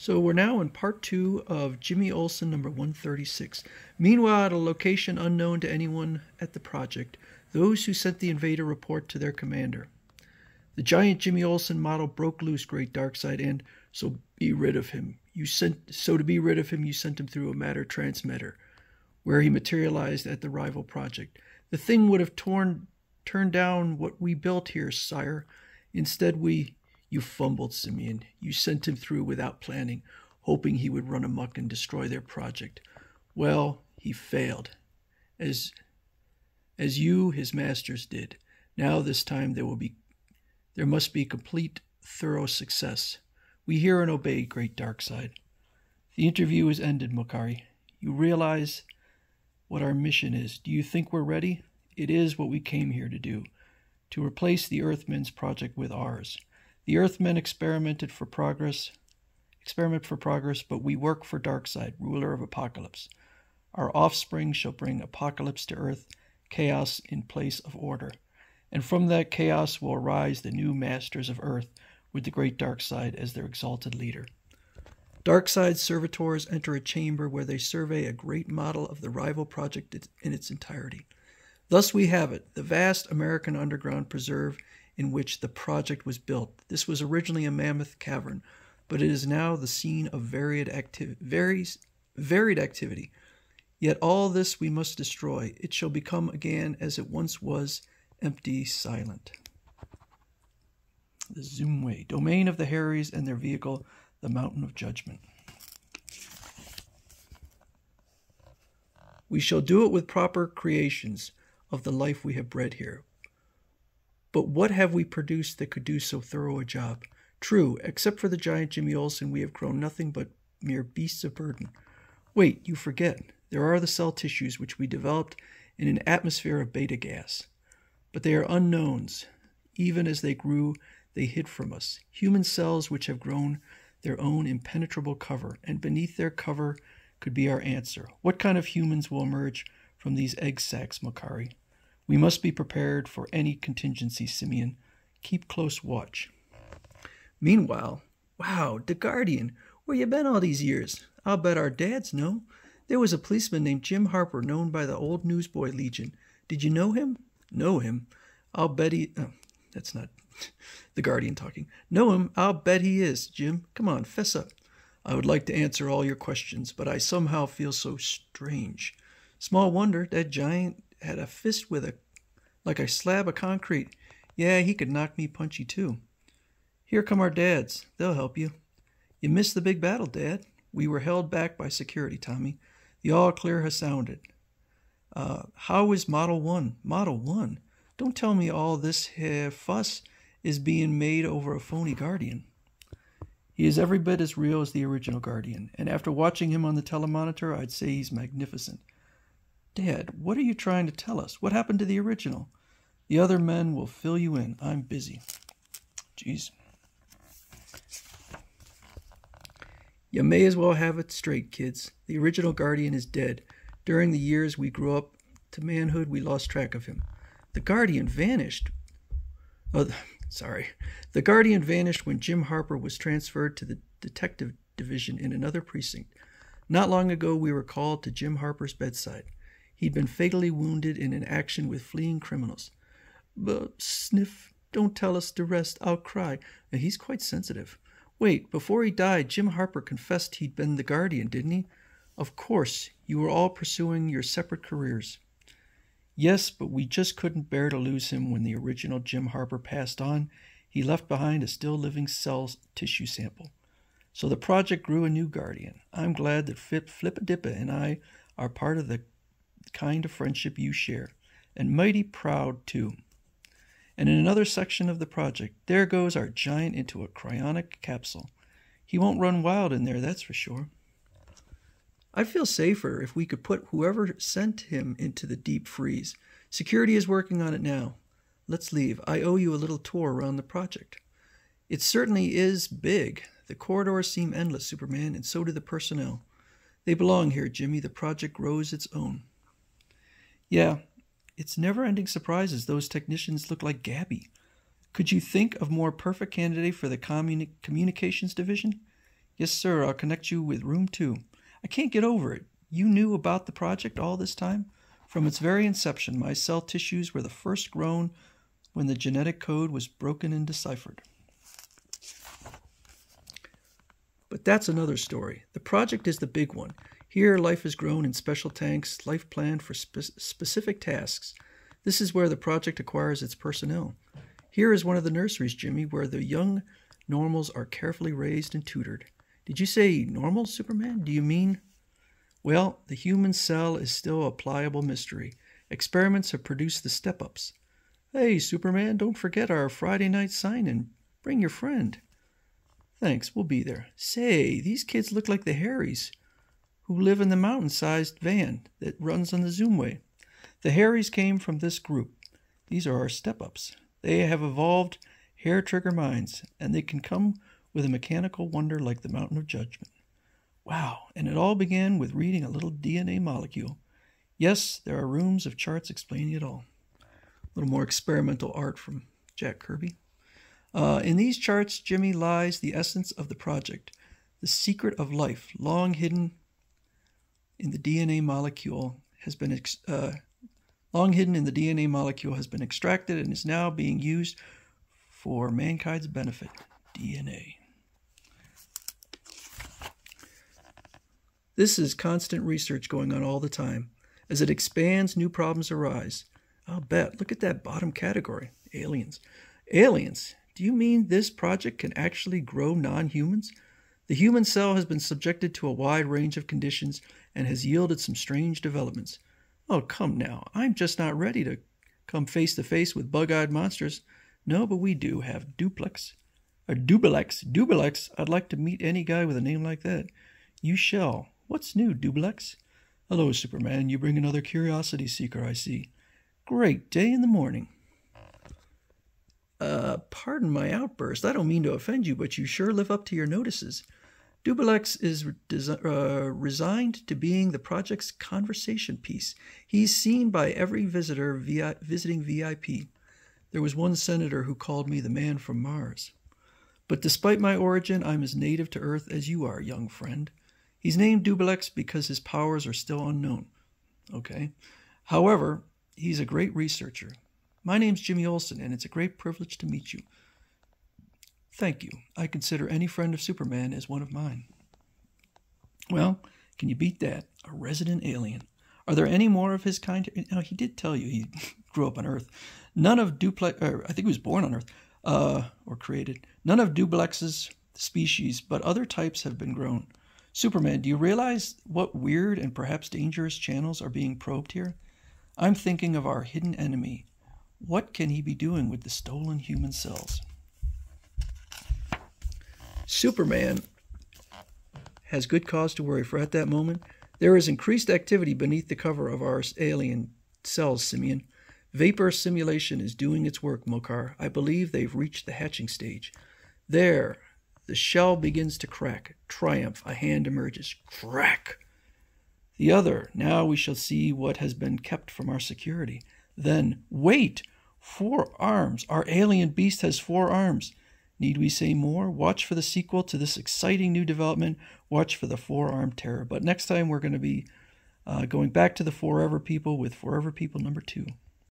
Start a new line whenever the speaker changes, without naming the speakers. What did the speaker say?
So we're now in part 2 of Jimmy Olsen number 136. Meanwhile, at a location unknown to anyone at the project, those who sent the invader report to their commander. The giant Jimmy Olsen model broke loose, Great Darkseid, and so to be rid of him, you sent him through a matter transmitter, where he materialized at the rival project. The thing would have turned down what we built here, sire. Instead, You fumbled, Simyan. You sent him through without planning, hoping he would run amok and destroy their project. Well, he failed, as you, his masters, did. Now this time there must be complete, thorough success. We hear and obey, Great Darkseid. The interview is ended, Mokkari. You realize what our mission is. Do you think we're ready? It is what we came here to do, to replace the Earthmen's project with ours. The Earthmen experiment for progress, but we work for Darkseid, ruler of Apocalypse. Our offspring shall bring Apocalypse to Earth, chaos in place of order. And from that chaos will arise the new masters of Earth, with the Great Darkseid as their exalted leader. Darkseid's servitors enter a chamber where they survey a great model of the rival project in its entirety. Thus we have it, the vast American underground preserve in which the project was built. This was originally a mammoth cavern, but it is now the scene of varied activity. Yet all this we must destroy. It shall become again as it once was, empty, silent. The Zoomway, domain of the Harrys and their vehicle, the Mountain of Judgment. We shall do it with proper creations of the life we have bred here. But what have we produced that could do so thorough a job? True, except for the giant Jimmy Olsen, we have grown nothing but mere beasts of burden. Wait, you forget. There are the cell tissues which we developed in an atmosphere of beta gas. But they are unknowns. Even as they grew, they hid from us. Human cells which have grown their own impenetrable cover, and beneath their cover could be our answer. What kind of humans will emerge from these egg sacs, Mokkari? We must be prepared for any contingency, Simyan. Keep close watch. Meanwhile, wow, the Guardian, where you been all these years? I'll bet our dads know. There was a policeman named Jim Harper, known by the old Newsboy Legion. Did you know him? Know him? I'll bet he... Oh, that's not the Guardian talking. Know him? I'll bet he is, Jim. Come on, fess up. I would like to answer all your questions, but I somehow feel so strange. Small wonder that giant had a fist like a slab of concrete. Yeah, he could knock me punchy too. Here come our dads. They'll help you. You missed the big battle, Dad. We were held back by security, Tommy. The all clear has sounded. How is Model 1? Model 1? Don't tell me all this fuss is being made over a phony Guardian. He is every bit as real as the original Guardian, and after watching him on the telemonitor, I'd say he's magnificent. Dad, what are you trying to tell us? What happened to the original? The other men will fill you in. I'm busy. Jeez. You may as well have it straight, kids. The original Guardian is dead. During the years we grew up to manhood, we lost track of him. The Guardian vanished. The Guardian vanished when Jim Harper was transferred to the detective division in another precinct. Not long ago, we were called to Jim Harper's bedside. He'd been fatally wounded in an action with fleeing criminals. But, Sniff, don't tell us the rest. I'll cry. And he's quite sensitive. Wait, before he died, Jim Harper confessed he'd been the Guardian, didn't he? Of course, you were all pursuing your separate careers. Yes, but we just couldn't bear to lose him when the original Jim Harper passed on. He left behind a still-living cell tissue sample. So the project grew a new Guardian. I'm glad that Flippadippa and I are part of the kind of friendship you share, and mighty proud, too. And in another section of the project, there goes our giant into a cryonic capsule. He won't run wild in there, that's for sure. I feel safer if we could put whoever sent him into the deep freeze. Security is working on it now. Let's leave. I owe you a little tour around the project. It certainly is big. The corridors seem endless, Superman, and so do the personnel. They belong here, Jimmy. The project grows its own. Yeah, it's never-ending surprises. Those technicians look like Gabby. Could you think of more perfect candidate for the communications division? Yes, sir, I'll connect you with room 2. I can't get over it. You knew about the project all this time? From its very inception, my cell tissues were the first grown when the genetic code was broken and deciphered. But that's another story. The project is the big one. Here, life is grown in special tanks, life planned for specific tasks. This is where the project acquires its personnel. Here is one of the nurseries, Jimmy, where the young normals are carefully raised and tutored. Did you say normal, Superman? Do you mean? Well, the human cell is still a pliable mystery. Experiments have produced the step-ups. Hey, Superman, don't forget our Friday night sign-in. Bring your friend. Thanks, we'll be there. Say, these kids look like the Harrys, who live in the mountain-sized van that runs on the Zoomway. The Harrys came from this group. These are our step-ups. They have evolved hair-trigger minds, and they can come with a mechanical wonder like the Mountain of Judgment. Wow, and it all began with reading a little DNA molecule. Yes, there are rooms of charts explaining it all. A little more experimental art from Jack Kirby. In these charts, Jimmy, lies the essence of the project, the secret of life, long hidden in the DNA molecule, has been extracted and is now being used for mankind's benefit. DNA. This is constant research going on all the time. As it expands, new problems arise. I'll bet. Look at that bottom category. Aliens. Aliens? Do you mean this project can actually grow non-humans? The human cell has been subjected to a wide range of conditions and has yielded some strange developments. Oh, come now. I'm just not ready to come face to face with bug-eyed monsters. No, but we do have Duplex. Or Dubelex. I'd like to meet any guy with a name like that. You shall. What's new, Dubelex? Hello, Superman. You bring another curiosity seeker, I see. Great day in the morning. Pardon my outburst. I don't mean to offend you, but you sure live up to your notices. Dubelex is resigned to being the project's conversation piece. He's seen by every visitor visiting VIP. There was one senator who called me the man from Mars. But despite my origin, I'm as native to Earth as you are, young friend. He's named Dubelex because his powers are still unknown. Okay. However, he's a great researcher. My name's Jimmy Olsen, and it's a great privilege to meet you. Thank you. I consider any friend of Superman as one of mine. Well, can you beat that? A resident alien. Are there any more of his kind? Now, he did tell you he grew up on Earth. None of Duplex, I think he was born on Earth, or created. None of Dubelex's species, but other types have been grown. Superman, do you realize what weird and perhaps dangerous channels are being probed here? I'm thinking of our hidden enemy. What can he be doing with the stolen human cells? Superman has good cause to worry, for at that moment, there is increased activity beneath the cover of our alien cells, Simyan. Vapor simulation is doing its work, Mokkar. I believe they've reached the hatching stage. There, the shell begins to crack. Triumph, a hand emerges. Crack! The other, now we shall see what has been kept from our security. Then, wait! 4 arms! Our alien beast has 4 arms. Need we say more? Watch for the sequel to this exciting new development. Watch for the 4-armed terror. But next time we're going to be going back to the Forever People with Forever People number 2.